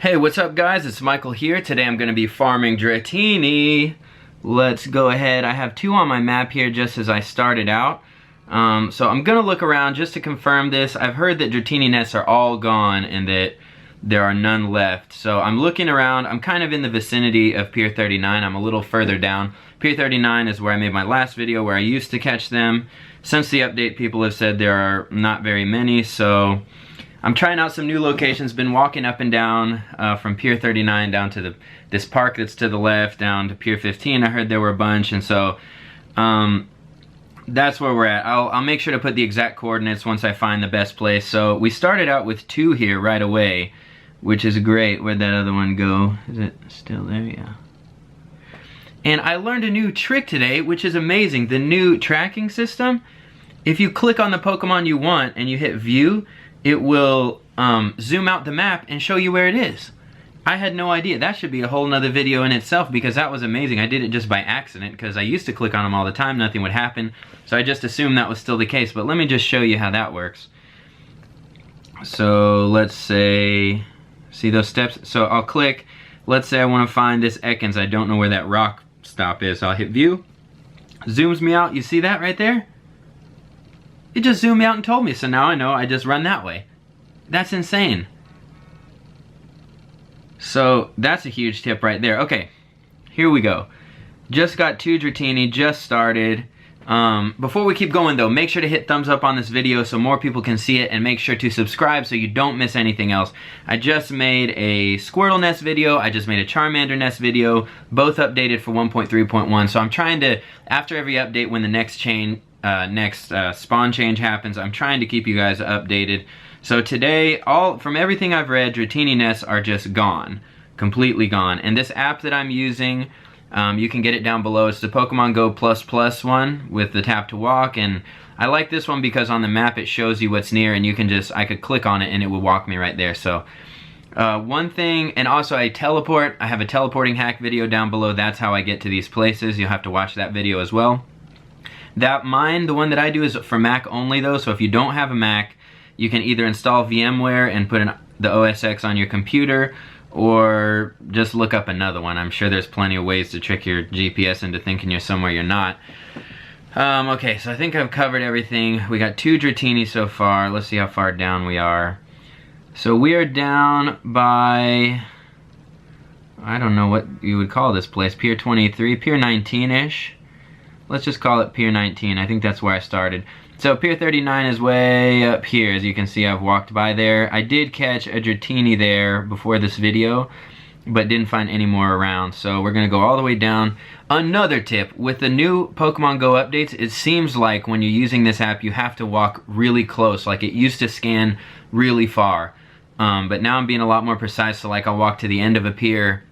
Hey, what's up guys? It's Michael here. Today I'm going to be farming Dratini. Let's go ahead. I have two on my map here just as I started out. So I'm going to look around just to confirm this. I've heard that Dratini nests are all gone and that there are none left. So I'm looking around. I'm kind of in the vicinity of Pier 39. I'm a little further down. Pier 39 is where I made my last video where I used to catch them. Since the update, people have said there are not very many, so I'm trying out some new locations. Been walking up and down from Pier 39 down to this park that's to the left, down to Pier 15. I heard there were a bunch, and so that's where we're at. I'll make sure to put the exact coordinates once I find the best place. So we started out with two here right away, which is great. Where'd that other one go? Is it still there? Yeah. And I learned a new trick today, which is amazing. The new tracking system, if you click on the Pokemon you want and you hit view, it will zoom out the map and show you where it is. I had no idea. That should be a whole nother video in itself because that was amazing. I did it just by accident because I used to click on them all the time, nothing would happen. So I just assumed that was still the case, but let me just show you how that works. So let's say, see those steps? So I'll click, let's say I want to find this Ekans. I don't know where that rock stop is. So I'll hit view, zooms me out. You see that right there? It just zoomed me out and told me, so now I know I just run that way. That's insane. So that's a huge tip right there. Okay, here we go. Just got two Dratini, just started. Before we keep going though, make sure to hit thumbs up on this video so more people can see it, and make sure to subscribe so you don't miss anything else. I just made a Squirtle nest video, I just made a Charmander nest video, both updated for 1.3.1, so I'm trying to, after every update when the next spawn change happens, I'm trying to keep you guys updated. So today, from everything I've read, Dratini nests are just gone, completely gone. And this app that I'm using, you can get it down below. It's the Pokemon Go Plus one with the tap to walk, and I like this one because on the map it shows you what's near, and you can just, I could click on it and it would walk me right there. So one thing, and also I teleport. I have a teleporting hack video down below. That's how I get to these places. You'll have to watch that video as well. The one that I do is for Mac only though, so if you don't have a Mac, you can either install VMware and put the OS X on your computer, or just look up another one. I'm sure there's plenty of ways to trick your GPS into thinking you're somewhere you're not. Okay, so I think I've covered everything. We got two Dratini so far. Let's see how far down we are. So we are down by, I don't know what you would call this place, Pier 23, Pier 19-ish. Let's just call it Pier 19. I think that's where I started. So Pier 39 is way up here. As you can see, I've walked by there. I did catch a Dratini there before this video, but didn't find any more around. So we're gonna go all the way down. Another tip, with the new Pokemon Go updates, it seems like when you're using this app, you have to walk really close. Like it used to scan really far. But now I'm being a lot more precise. So like I'll walk to the end of a pier,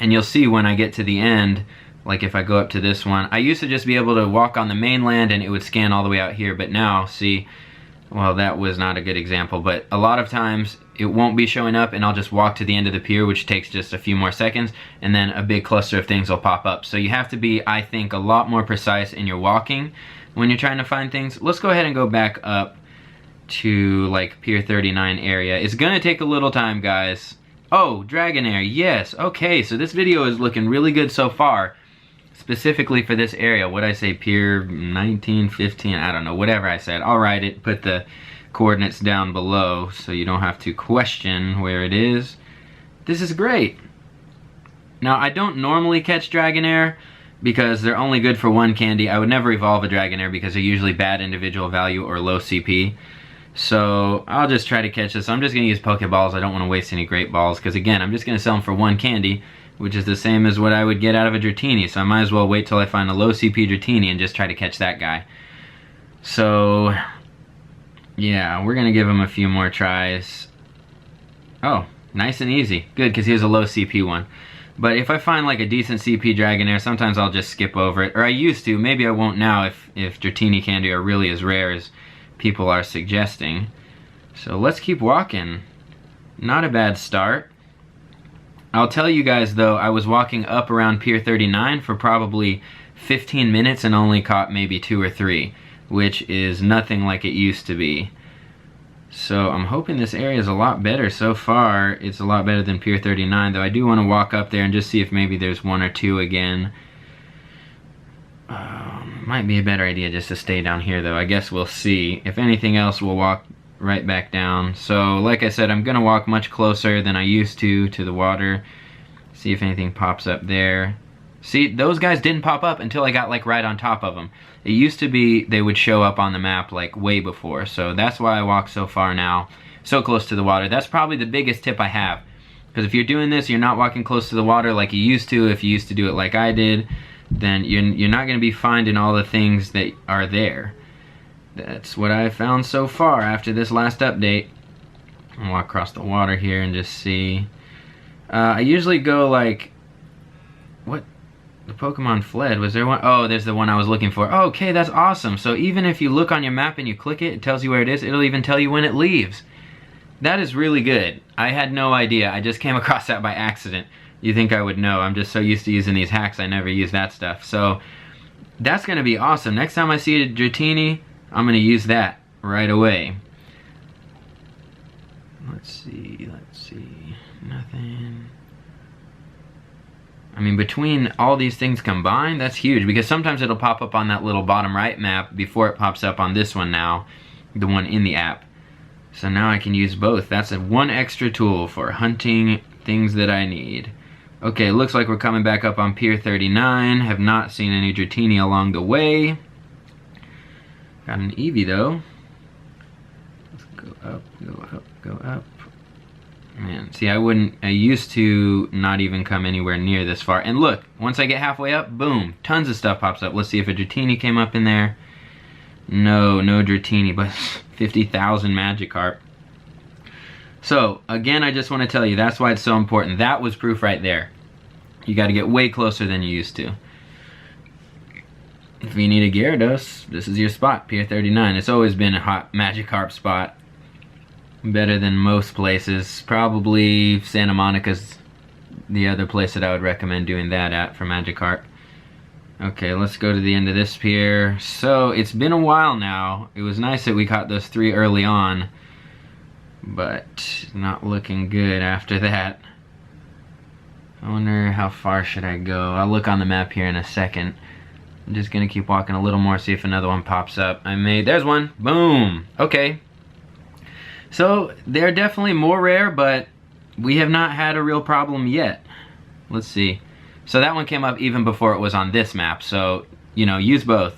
and you'll see when I get to the end, like if I go up to this one, I used to just be able to walk on the mainland and it would scan all the way out here, but now, see, well, that was not a good example, but a lot of times it won't be showing up and I'll just walk to the end of the pier, which takes just a few more seconds, and then a big cluster of things will pop up. So you have to be, I think, a lot more precise in your walking when you're trying to find things. Let's go ahead and go back up to like Pier 39 area. It's gonna take a little time, guys. Oh, Dragonair, yes, okay, so this video is looking really good so far. Specifically for this area, what I say, Pier 19, 15, I don't know, whatever I said. I'll write it, put the coordinates down below so you don't have to question where it is. This is great. Now, I don't normally catch Dragonair because they're only good for one candy. I would never evolve a Dragonair because they're usually bad individual value or low CP. So I'll just try to catch this. I'm just going to use Pokeballs. I don't want to waste any Great Balls because, again, I'm just going to sell them for one candy, which is the same as what I would get out of a Dratini, so I might as well wait till I find a low CP Dratini and just try to catch that guy. So, yeah, we're gonna give him a few more tries. Oh, nice and easy. Good, because he was a low CP one. But if I find like a decent CP Dragonair, sometimes I'll just skip over it. Or I used to, maybe I won't now if Dratini candy are really as rare as people are suggesting. So let's keep walking. Not a bad start. I'll tell you guys though, I was walking up around Pier 39 for probably 15 minutes and only caught maybe 2 or 3, which is nothing like it used to be. So I'm hoping this area is a lot better. So far, it's a lot better than Pier 39, though I do want to walk up there and just see if maybe there's one or two again. Might be a better idea just to stay down here, though. I guess we'll see. If anything else, we'll walk right back down. So, like I said, I'm going to walk much closer than I used to the water. See if anything pops up there. See, those guys didn't pop up until I got like right on top of them. It used to be they would show up on the map like way before. So that's why I walk so far now, so close to the water. That's probably the biggest tip I have. Because if you're doing this, you're not walking close to the water like you used to. If you used to do it like I did, then you're not going to be finding all the things that are there. That's what I've found so far after this last update. I'll walk across the water here and just see. I usually go like, what? The Pokemon fled. Was there one? Oh, there's the one I was looking for. Oh, okay, that's awesome. So even if you look on your map and you click it, it tells you where it is. It'll even tell you when it leaves. That is really good. I had no idea. I just came across that by accident. You think I would know. I'm just so used to using these hacks, I never use that stuff. So that's going to be awesome. Next time I see a Dratini, I'm going to use that right away. Let's see. Nothing. I mean, between all these things combined, that's huge, because sometimes it'll pop up on that little bottom right map before it pops up on this one now, the one in the app. So now I can use both. That's one extra tool for hunting things that I need. Okay, looks like we're coming back up on Pier 39. Have not seen any Dratini along the way. Got an Eevee though. Let's go up, go up, go up. Man, see, I used to not even come anywhere near this far. And look, once I get halfway up, boom, tons of stuff pops up. Let's see if a Dratini came up in there. No Dratini, but 50,000 Magikarp. So, again, I just want to tell you, that's why it's so important. That was proof right there. You got to get way closer than you used to. If you need a Gyarados, this is your spot, Pier 39. It's always been a hot Magikarp spot. Better than most places. Probably Santa Monica's the other place that I would recommend doing that at for Magikarp. Okay, let's go to the end of this pier. So, it's been a while now. It was nice that we caught those 3 early on, but not looking good after that. I wonder how far should I go. I'll look on the map here in a second. I'm just gonna keep walking a little more, see if another one pops up. There's one. Boom. Okay. So, they're definitely more rare, but we have not had a real problem yet. Let's see. So that one came up even before it was on this map, so, you know, use both.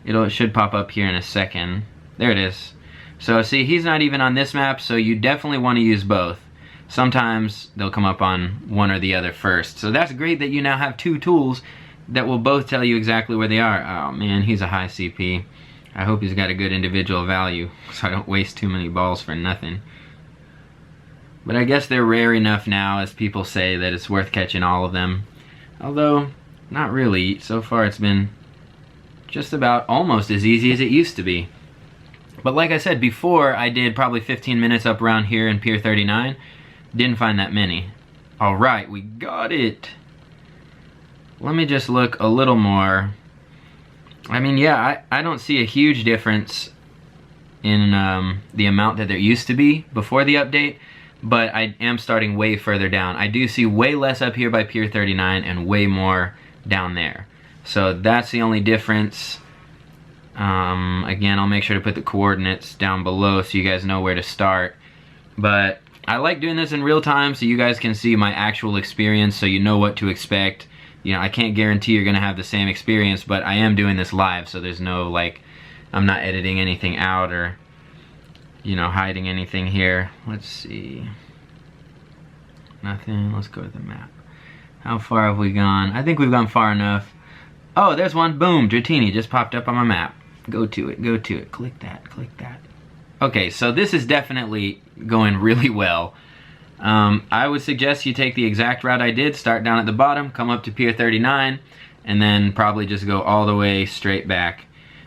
It should pop up here in a second. There it is. So, see, he's not even on this map, so you definitely want to use both. Sometimes they'll come up on one or the other first. So that's great that you now have 2 tools that will both tell you exactly where they are. Oh, man, he's a high CP. I hope he's got a good individual value, so I don't waste too many balls for nothing. But I guess they're rare enough now, as people say, that it's worth catching all of them. Although, not really. So far it's been just about almost as easy as it used to be. But like I said before, I did probably 15 minutes up around here in Pier 39. Didn't find that many. Alright, we got it! Let me just look a little more. I mean, yeah, I don't see a huge difference in the amount that there used to be before the update, but I am starting way further down. I do see way less up here by Pier 39 and way more down there. So that's the only difference. Again, I'll make sure to put the coordinates down below so you guys know where to start. But I like doing this in real time so you guys can see my actual experience, so you know what to expect. You know, I can't guarantee you're going to have the same experience, but I am doing this live, so there's no, like, I'm not editing anything out or, you know, hiding anything here. Let's see. Nothing. Let's go to the map. How far have we gone? I think we've gone far enough. Oh, there's one. Boom. Dratini just popped up on my map. Go to it. Go to it. Click that. Click that. Okay, so this is definitely going really well. I would suggest you take the exact route I did. Start down at the bottom, come up to Pier 39, and then probably just go all the way straight back.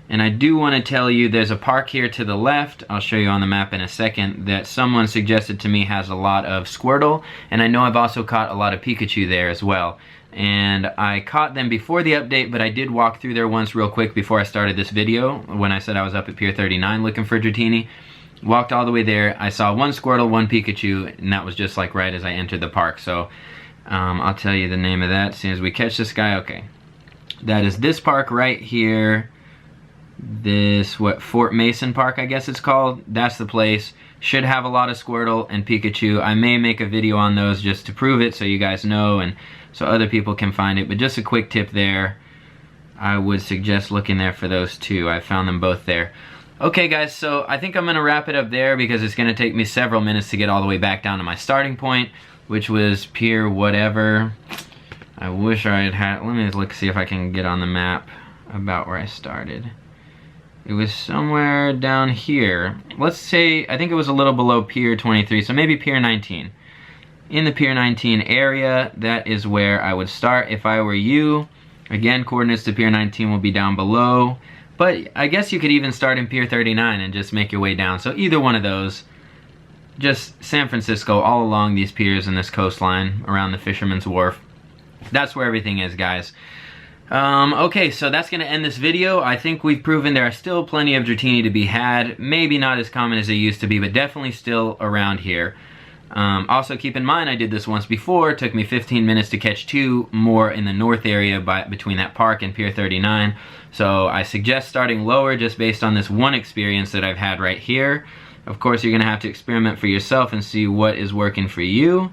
And I do want to tell you there's a park here to the left, I'll show you on the map in a second, that someone suggested to me has a lot of Squirtle, and I know I've also caught a lot of Pikachu there as well. And I caught them before the update, but I did walk through there once real quick before I started this video, when I said I was up at Pier 39 looking for Dratini. Walked all the way there. I saw one Squirtle, one Pikachu, and that was just like right as I entered the park. So I'll tell you the name of that as soon as we catch this guy. Okay. That is this park right here. This, what, Fort Mason Park, I guess it's called. That's the place. Should have a lot of Squirtle and Pikachu. I may make a video on those just to prove it so you guys know and so other people can find it. But just a quick tip there. I would suggest looking there for those two. I found them both there. Okay guys, so I think I'm going to wrap it up there because it's going to take me several minutes to get all the way back down to my starting point, which was Pier whatever. I wish I had, let me look, see if I can get on the map about where I started. It was somewhere down here. Let's say, I think it was a little below Pier 23, so maybe Pier 19. In the Pier 19 area, that is where I would start if I were you. Again, coordinates to Pier 19 will be down below. But I guess you could even start in Pier 39 and just make your way down. So either one of those. Just San Francisco all along these piers and this coastline around the Fisherman's Wharf. That's where everything is, guys. Okay, so that's going to end this video. I think we've proven there are still plenty of Dratini to be had. Maybe not as common as they used to be, but definitely still around here. Also keep in mind, I did this once before. It took me 15 minutes to catch 2 more in the north area between that park and Pier 39. So I suggest starting lower just based on this one experience that I've had right here. Of course, you're going to have to experiment for yourself and see what is working for you.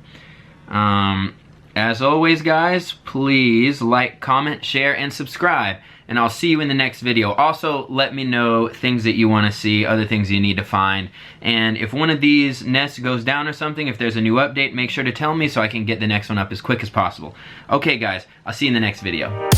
As always, guys, please like, comment, share, and subscribe. And I'll see you in the next video. Also, let me know things that you want to see, other things you need to find. And if one of these nests goes down or something, if there's a new update, make sure to tell me so I can get the next one up as quick as possible. Okay, guys, I'll see you in the next video.